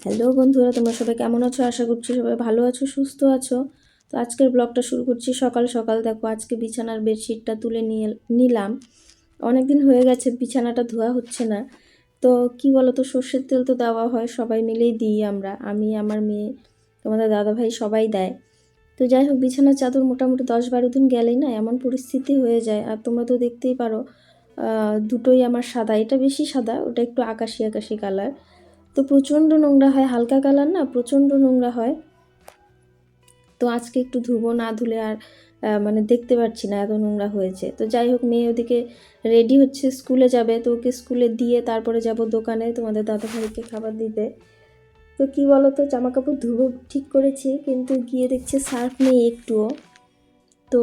Hello বন্ধুরা, তোমরা সবাই কেমন আছো? আশা করছি সবাই ভালো আছো, সুস্থ আছো। তো আজকের ব্লগটা শুরু করছি সকাল সকাল। দেখো, আজকে বিছানার বেডশিটটা তুলে নিলাম। অনেক দিন হয়ে গেছে বিছানাটা ধোয়া হচ্ছে না। তো কি বলো তো, সর্ষের তেল তো দেওয়া হয়, সবাই মিলেই দিই আমরা, আমি, আমার মেয়ে, তোমাদের দাদাভাই সবাই দেয়। তো যাই হোক, বিছানার চাদর মোটামুটি 10-12 দিন গেলেই না এমন পরিস্থিতি হয়ে যায়। আর তোমরা তো দেখতেই পারো, দুটোই আমার সাদা, এটা বেশি সাদা, ওটা একটু আকাশি আকাশি কালার। তো প্রচণ্ড নোংরা হয়, হালকা কালার না, প্রচণ্ড নোংরা হয়। তো আজকে একটু ধুবো, না ধুলে আর মানে দেখতে পাচ্ছি না, এত নোংরা হয়েছে। তো যাই হোক, মেয়ে ওদিকে রেডি হচ্ছে, স্কুলে যাবে। তো ওকে স্কুলে দিয়ে তারপরে যাব দোকানে তোমাদের দাদাভাইকে খাবার দিতে। তো কি বলো তো, জামা কাপড় ধুবো ঠিক করেছি, কিন্তু গিয়ে দেখছি সার্ফ নেই একটুও। তো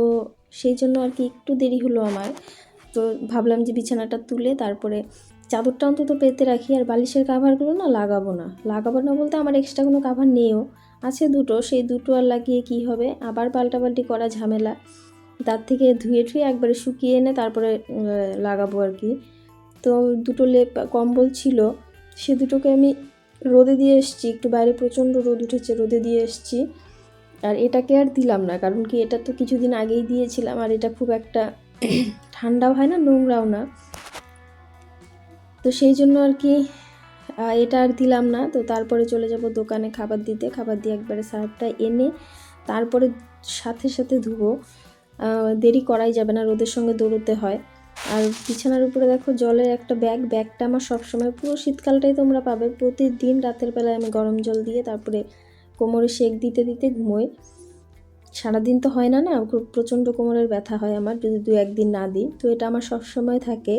সেই জন্য আর কি একটু দেরি হলো আমার। তো ভাবলাম যে বিছানাটা তুলে তারপরে চাদরটা অন্তত পেতে রাখি, আর বালিশের কাভারগুলো না লাগাবো না বলতে আমার এক্সট্রা কোনো কাভার নেইও, আছে দুটো, সেই দুটো আর লাগিয়ে কি হবে, আবার পাল্টাপাল্টি করা ঝামেলা। তার থেকে ধুয়ে টুয়ে একবারে শুকিয়ে এনে তারপরে লাগাবো আর কি। তো দুটো কম্বল ছিল, সে দুটোকে আমি রোদে দিয়ে এসেছি, একটু বাইরে প্রচণ্ড রোদ উঠেছে, রোদে দিয়ে এসেছি। আর এটাকে আর দিলাম না, কারণ কি এটা তো কিছুদিন আগেই দিয়েছিলাম, আর এটা খুব একটা ঠান্ডাও হয় না, নোংরাও না। তো সেই জন্য আর কি এটা আর দিলাম না। তো তারপরে চলে যাব দোকানে খাবার দিতে, খাবার দিয়ে একবারে সার্ফটা এনে তারপরে সাথে সাথে ধুবো। দেরি করাই যাবে না, রোদের সঙ্গে দৌড়তে হয়। আর বিছানার উপরে দেখো জলের একটা ব্যাগটা আমার সবসময়, পুরো শীতকালটাই তোমরা পাবে, প্রতিদিন রাতের বেলায় আমি গরম জল দিয়ে তারপরে কোমরে সেঁক দিতে দিতে ঘুমোই। সারাদিন তো হয় না, খুব প্রচণ্ড কোমরের ব্যথা হয় আমার যদি 2-1 দিন না দিই। তো এটা আমার সব সময় থাকে।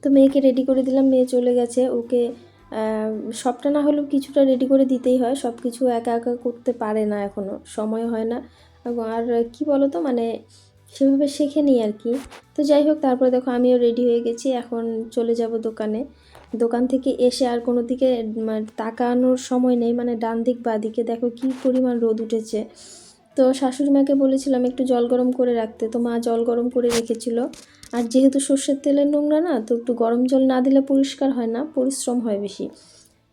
তো মেয়েকে রেডি করে দিলাম, মেয়ে চলে গেছে। ওকে সবটা না হলেও কিছুটা রেডি করে দিতেই হয়, সব কিছু একা একা করতে পারে না, এখনও সময় হয় না। আর কি বলো তো, মানে সেভাবে শেখেনি আর কি। তো যাই হোক, তারপরে দেখো আমিও রেডি হয়ে গেছি, এখন চলে যাব দোকানে। দোকান থেকে এসে আর কোনো দিকে মানে তাকানোর সময় নেই, মানে ডান দিক বা দিকে দেখো কী পরিমাণ রোদ উঠেছে। তো শাশুড়ি মাকে বলেছিলাম একটু জল গরম করে রাখতে, তো মা জল গরম করে রেখেছিল। আর যেহেতু সর্ষের তেলের নোংরা না, তো একটু গরম জল না দিলে পরিষ্কার হয় না, পরিশ্রম হয় বেশি।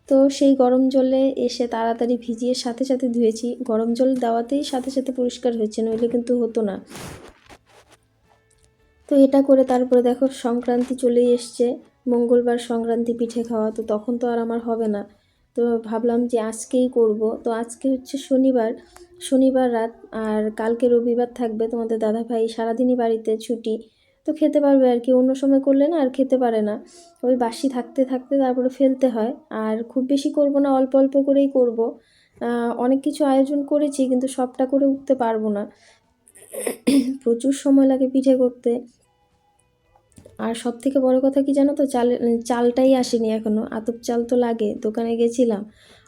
তো সেই গরম জলে এসে তাড়াতাড়ি ভিজিয়ে সাথে সাথে ধুয়েছি, গরম জল দেওয়াতেই সাথে সাথে পরিষ্কার হয়েছে, নইলে কিন্তু হতো না। তো এটা করে তারপরে দেখো সংক্রান্তি চলেই এসছে, মঙ্গলবার সংক্রান্তি পিঠে খাওয়া, তো তখন তো আর আমার হবে না। তো ভাবলাম যে আজকেই করব। তো আজকে হচ্ছে শনিবার রাত, আর কালকে রবিবার থাকবে, তোমাদের দাদাভাই সারাদিনই বাড়িতে ছুটি, তো খেতে পারবে আর কি। অন্য সময় করলে না আর খেতে পারে না, ওই বাসি থাকতে থাকতে তারপরে ফেলতে হয়। আর খুব বেশি করব না, অল্প অল্প করেই করব। অনেক কিছু আয়োজন করেছি, কিন্তু সবটা করে উঠতে পারবো না, প্রচুর সময় লাগে পিঠে করতে। আর সব থেকে বড় কথা কি জানো তো, চালটাই আসেনি এখনও, আতপ চাল তো লাগে। দোকানে গেছিলাম,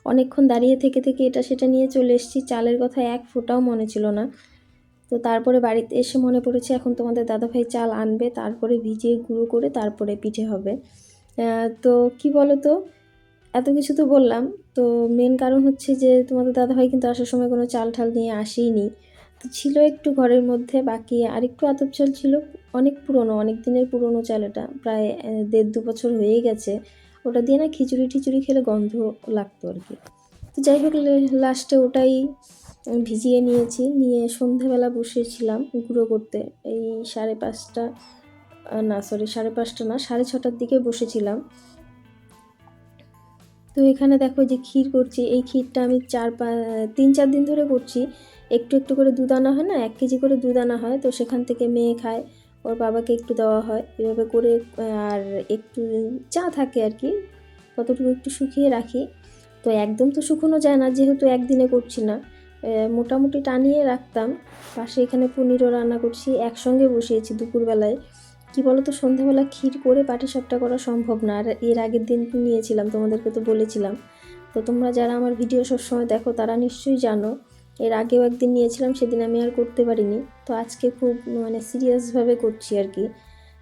অনেকক্ষণ দাঁড়িয়ে থেকে থেকে এটা সেটা নিয়ে চলে এসেছি, চালের কথা এক ফোঁটাও মনে ছিল না। তো তারপরে বাড়িতে এসে মনে পড়েছে এখন তোমাদের দাদাভাই চাল আনবে, তারপরে ভিজিয়ে গুঁড়ো করে তারপরে পিঠে হবে। তো কি বলো তো, এত কিছু তো বললাম। তো মেন কারণ হচ্ছে যে তোমাদের দাদাভাই কিন্তু আসার সময় কোনো চাল ঠাল নিয়ে আসেইনি। তো ছিল একটু ঘরের মধ্যে, বাকি আর একটু আতপ চাল ছিল, অনেক পুরনো, অনেক দিনের পুরনো চাল, এটা প্রায় 1.5-2 বছর হয়েই গেছে। ওটা দিয়ে না খিচুড়ি টিচুড়ি খেলে গন্ধ লাগতো আর কি। তো যাই হোক, লাস্টে ওটাই ভিজিয়ে নিয়েছি, নিয়ে সন্ধেবেলা বসেছিলাম গুঁড়ো করতে। এই 5:30, না সরি 5:30 না, 6:30টার দিকে বসেছিলাম। তো এখানে দেখো যে ক্ষীর করছি, এই ক্ষীরটা আমি 3-4 দিন ধরে করছি। একটু একটু করে দুধ আনা হয় না, 1 কেজি করে দুধ আনা হয়, তো সেখান থেকে মেয়ে খায়, ওর বাবাকে একটু দেওয়া হয়, এভাবে করে। আর একটু চা থাকে আর কি, কতটুকু একটু শুকিয়ে রাখি। তো একদম তো শুকনো যায় না, যেহেতু একদিনে করছি না, মোটামুটি টানিয়ে রাখতাম। পাশে এখানে পনিরও রান্না করছি, একসঙ্গে বসিয়েছি দুপুরবেলায়। কি বলো তো, সন্ধ্যাবেলা ক্ষীর করে পাটিসাপটা করা সম্ভব না, আর এর আগের দিন নিয়েছিলাম, তোমাদেরকে তো বলেছিলাম। তো তোমরা যারা আমার ভিডিও সবসময় দেখো তারা নিশ্চয়ই জানো, এর আগেও একদিন নিয়েছিলাম, সেদিন আমি আর করতে পারিনি। তো আজকে খুব মানে সিরিয়াসভাবে করছি আর কি।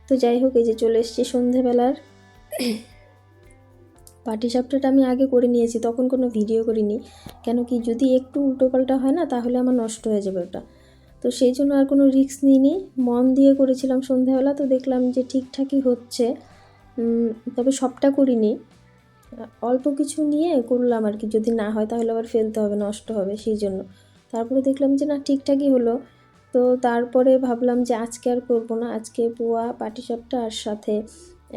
তো যাই হোক, এই যে চলে এসেছি সন্ধেবেলার। পাটিসাপটাটা আমি আগে করে নিয়েছি, তখন কোনো ভিডিও করিনি, কেন কি যদি একটু উল্টোপাল্টা হয় না তাহলে আমার নষ্ট হয়ে যাবে ওটা। তো সেই জন্য আর কোনো রিস্ক নিইনি, মন দিয়ে করেছিলাম সন্ধ্যাবেলা। তো দেখলাম যে ঠিকঠাকই হচ্ছে, তবে সবটা করিনি, অল্প কিছু নিয়ে করলাম আর কি, যদি না হয় তাহলে আবার ফেলতে হবে, নষ্ট হবে, সেই জন্য। তারপরে দেখলাম যে না, ঠিকঠাকই হলো। তো তারপরে ভাবলাম যে আজকে আর করবো না, আজকে পোয়া পাটিসাপটা আর সাথে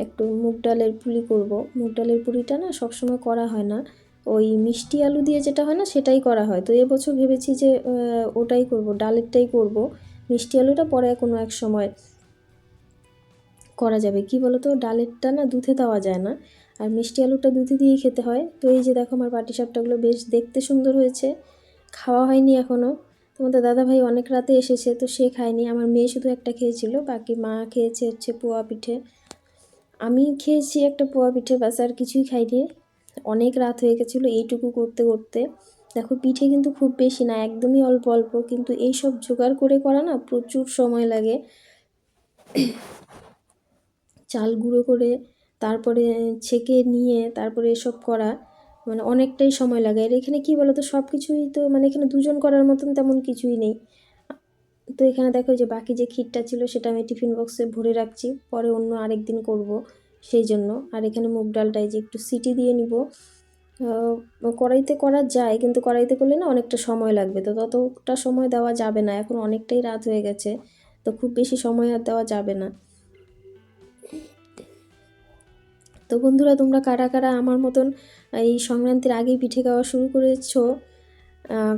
একটু মুগ ডালের পুলি করব। মুগ ডালের পুলিটা না সবসময় করা হয় না, ওই মিষ্টি আলু দিয়ে যেটা হয় না সেটাই করা হয়। তো এবছর ভেবেছি যে ওটাই করব, ডালেরটাই করব। মিষ্টি আলুটা পরে কোনো এক সময় করা যাবে। কি বলো তো, ডালেরটা না দুধে দেওয়া যায় না, আর মিষ্টি আলুটা দুধে দিয়েই খেতে হয়। তো এই যে দেখো আমার পাটিসাপটাগুলো বেশ দেখতে সুন্দর হয়েছে। খাওয়া হয়নি এখনও, তোমাদের দাদাভাই অনেক রাতে এসেছে, তো সে খায়নি। আমার মেয়ে শুধু একটা খেয়েছিল, বাকি মা খেয়েছে হচ্ছে পোয়া পিঠে, আমি খেয়েছি একটা পোয়া পিঠে, ব্যাস আর কিছুই খাইনি। অনেক রাত হয়ে গেছিলো এইটুকু করতে করতে। দেখো পিঠে কিন্তু খুব বেশি না, একদমই অল্প অল্প, কিন্তু এই সব জোগাড় করে করা না প্রচুর সময় লাগে। চাল গুঁড়ো করে তারপরে ছেঁকে নিয়ে তারপরে এসব করা, মানে অনেকটাই সময় লাগে। আর এখানে কী বলো তো, সব কিছুই তো মানে এখানে দুজন করার মতন তেমন কিছুই নেই। তো এখানে দেখো যে বাকি যে ক্ষীরটা ছিল সেটা আমি টিফিন বক্সে ভরে রাখছি, পরে অন্য আরেক দিন করব সেই জন্য। আর এখানে মুগ ডালটাই যে একটু সিটি দিয়ে নিব। কড়াইতে করা যায়, কিন্তু কড়াইতে করলে না অনেকটা সময় লাগবে, তো ততটা সময় দেওয়া যাবে না, এখন অনেকটাই রাত হয়ে গেছে, তো খুব বেশি সময় আর দেওয়া যাবে না। তো বন্ধুরা, তোমরা কারা কারা আমার মতন এই সংক্রান্তির আগেই পিঠে খাওয়া শুরু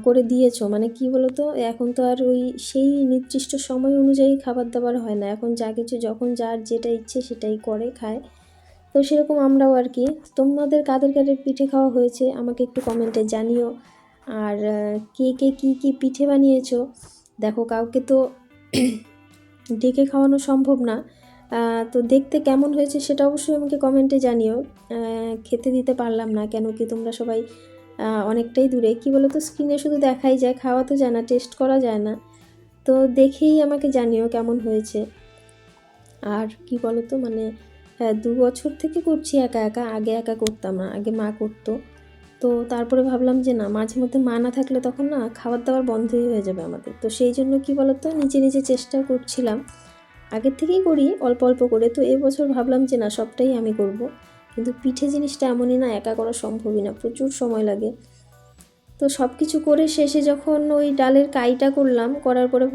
করে দিয়েছো? মানে কি বলো তো, এখন তো আর ওই সেই নির্দিষ্ট সময় অনুযায়ী খাবার দাবার হয় না, এখন যা কিছু যখন যার যেটা ইচ্ছে সেটাই করে খায়। তো সেরকম আমরাও আর কি। তোমাদের কাদের কাদের পিঠে খাওয়া হয়েছে আমাকে একটু কমেন্টে জানিও। আর কে কে কী কী পিঠে বানিয়েছো, দেখো কাউকে তো ডেকে খাওয়ানো সম্ভব না, তো দেখতে কেমন হয়েছে সেটা অবশ্যই আমাকে কমেন্টে জানিও। খেতে দিতে পারলাম না, কেন কি তোমরা সবাই অনেকটাই দূরে। কি বলো তো, স্ক্রিনে শুধু দেখাই যায়, খাওয়া তো যায় না, টেস্ট করা যায় না। তো দেখেই আমাকে জানিও কেমন হয়েছে। আর কি বলো তো, মানে 2 বছর থেকে করছি একা একা, আগে একা করতাম না, আগে মা করতো। তো তারপরে ভাবলাম যে না, মাঝে মধ্যে মা না থাকলে তখন না খাবার দাবার বন্ধই হয়ে যাবে আমাদের। তো সেই জন্য কি বলো তো, নিজে নিজে চেষ্টা করছিলাম, আগের থেকেই করি অল্প অল্প করে। তো এবছর ভাবলাম যে না, সবটাই আমি করব। কিন্তু পিঠে জিনিসটা এমনই না, একা করা সম্ভবই না, প্রচুর সময় লাগে। তো সব কিছু করে শেষে যখন ওই ডালের কাইটা করলাম, করার পরে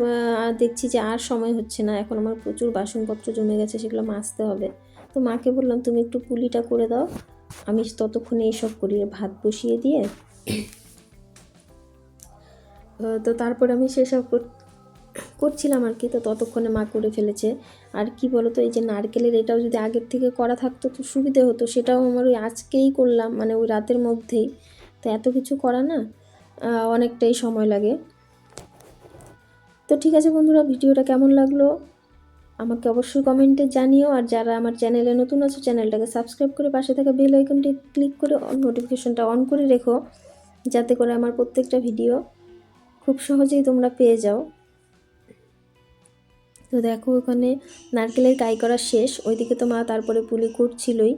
দেখছি যে আর সময় হচ্ছে না, এখন আমার প্রচুর বাসনপত্র জমে গেছে, সেগুলো মাজতে হবে। তো মাকে বললাম তুমি একটু পুলিটা করে দাও, আমি ততক্ষণে এইসব করি, ভাত বসিয়ে দিয়ে। তো তারপর আমি সেসব করছিলাম আর কি, তো ততক্ষণে মা করে ফেলেছে। আর কি বলো তো, এই যে নারকেলের এটাও যদি আগের থেকে করা থাকতো তো সুবিধে হতো, সেটাও আমার ওই আজকেই করলাম, মানে ওই রাতের মধ্যেই। তো এত কিছু করা না অনেকটাই সময় লাগে। তো ঠিক আছে বন্ধুরা, ভিডিওটা কেমন লাগলো আমাকে অবশ্যই কমেন্টে জানিও। আর যারা আমার চ্যানেলে নতুন আছো, চ্যানেলটাকে সাবস্ক্রাইব করে পাশে থাকা বেল আইকনটি ক্লিক করে নোটিফিকেশনটা অন করে রেখো, যাতে করে আমার প্রত্যেকটা ভিডিও খুব সহজেই তোমরা পেয়ে যাও। তো দেখো ওখানে নারকেলের কাই করা শেষ, ওইদিকে তো মা তারপরে পুলি করছিলই,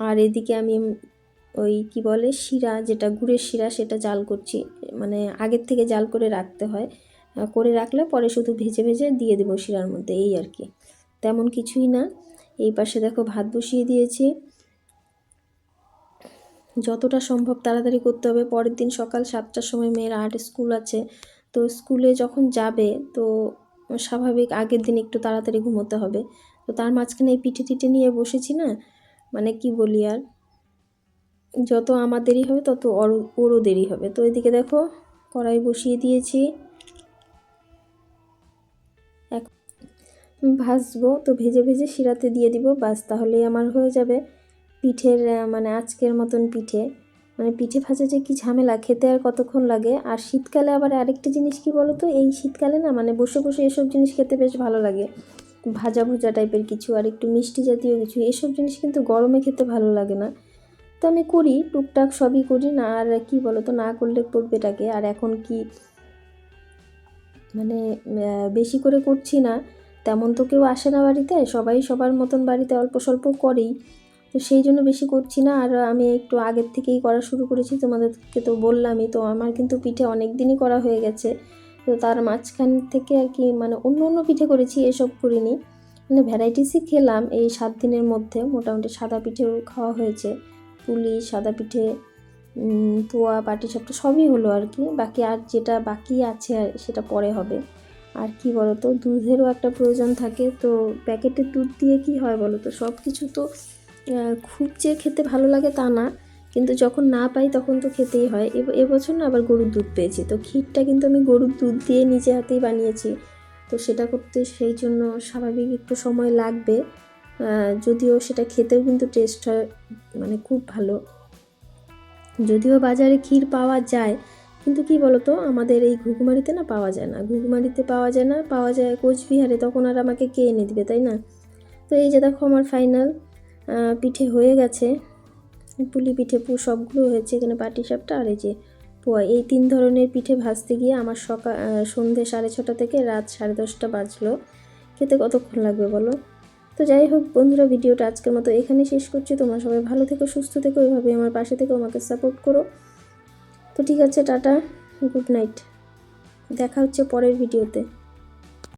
আর এদিকে আমি ওই কি বলে শিরা, যেটা গুড়ের শিরা, সেটা জাল করছি। মানে আগের থেকে জাল করে রাখতে হয়, করে রাখলে পরে শুধু ভেজে ভেজে দিয়ে দেবো শিরার মধ্যে, এই আর কি, তেমন কিছুই না। এই পাশে দেখো ভাত বসিয়ে দিয়েছি, যতটা সম্ভব তাড়াতাড়ি করতে হবে। পরের দিন সকাল 7টার সময় মেয়ের আর্ট স্কুল আছে, তো স্কুলে যখন যাবে তো স্বাভাবিক আগের দিন একটু তাড়াতাড়ি ঘুমোতে হবে। তো তার মাঝখানে এই পিঠে টিঠে নিয়ে বসেছি না, মানে কি বলি আর, যত আমার দেরি হবে তত ওরও দেরি হবে। তো এদিকে দেখো কড়াই বসিয়ে দিয়েছি, ভাজবো, তো ভেজে ভেজে শিরাতে দিয়ে দিব, বাস তাহলেই আমার হয়ে যাবে পিঠের মানে আজকের মতন পিঠে। মানে পিঠে ভাজা যে কি ঝামেলা, খেতে আর কতক্ষণ লাগে। আর শীতকালে আবার আরেকটা জিনিস কি বলো তো, এই শীতকালে না মানে বসে বসে এসব জিনিস খেতে বেশ ভালো লাগে, ভাজা ভুজা টাইপের কিছু আর একটু মিষ্টি জাতীয় কিছু, এসব জিনিস কিন্তু গরমে খেতে ভালো লাগে না। তো আমি করি টুকটাক, সবই করি না, আর কি বলো তো, না করলে করবেটাকে। আর এখন কি মানে বেশি করে করছি না, তেমন তো কেউ আসে না বাড়িতে, সবাই সবার মতন বাড়িতে অল্প স্বল্প করেই, তো সেই জন্য বেশি করছি না। আর আমি একটু আগের থেকেই করা শুরু করেছি, তোমাদেরকে তো বললামই, তো আমার কিন্তু পিঠে অনেক দিনই করা হয়ে গেছে। তো তার মাঝখান থেকে আর কি মানে অন্য অন্য পিঠে করেছি, এসব করিনি। মানে ভ্যারাইটিসই খেলাম এই 7 দিনের মধ্যে, মোটামুটি সাদা পিঠেও খাওয়া হয়েছে, পুলি, সাদা পিঠে, পোয়া, পাটিসাপটা সবই হলো আর কি। বাকি আর যেটা বাকি আছে আর সেটা পরে হবে। আর কি বলো তো, দুধেরও একটা প্রয়োজন থাকে। তো প্যাকেটের দুধ দিয়ে কি হয় বলো তো, সব কিছু তো খুব যে খেতে ভালো লাগে তা না, কিন্তু যখন না পাই তখন তো খেতেই হয়। এবছর না আবার গরুর দুধ পেয়েছি, তো ক্ষীরটা কিন্তু আমি গরুর দুধ দিয়ে নিজে হাতেই বানিয়েছি। তো সেটা করতে সেই জন্য স্বাভাবিক একটু সময় লাগবে, যদিও সেটা খেতেও কিন্তু টেস্ট হয় মানে খুব ভালো। যদিও বাজারে ক্ষীর পাওয়া যায়, কিন্তু কি বলতো, আমাদের এই ঘুঘুমারিতে না পাওয়া যায় না। ঘুঘুমারিতে পাওয়া যায় না, পাওয়া যায় কোচবিহারে, তখন আর আমাকে কে এনে দিবে, তাই না? তো এই যে দেখো আমার ফাইনাল পিঠে হয়ে গেছে, পুলি পিঠে সবগুলো হয়েছে। এখানে পাটিসাপটা আর এই যে পোয়া, এই 3 ধরনের পিঠে ভাজতে গিয়ে আমার সন্ধ্যে 6:30 থেকে রাত 10:30 বাজলো। খেতে কতক্ষণ লাগবে বলো? তো যাই হোক বন্ধুরা, ভিডিওটা আজকের মতো এখানেই শেষ করছি। তোমরা সবাই ভালো থেকো, সুস্থ থেকো, এভাবে আমার পাশে থেকো, আমাকে সাপোর্ট করো। তো ঠিক আছে, টাটা, গুড নাইট, দেখা হচ্ছে পরের ভিডিওতে।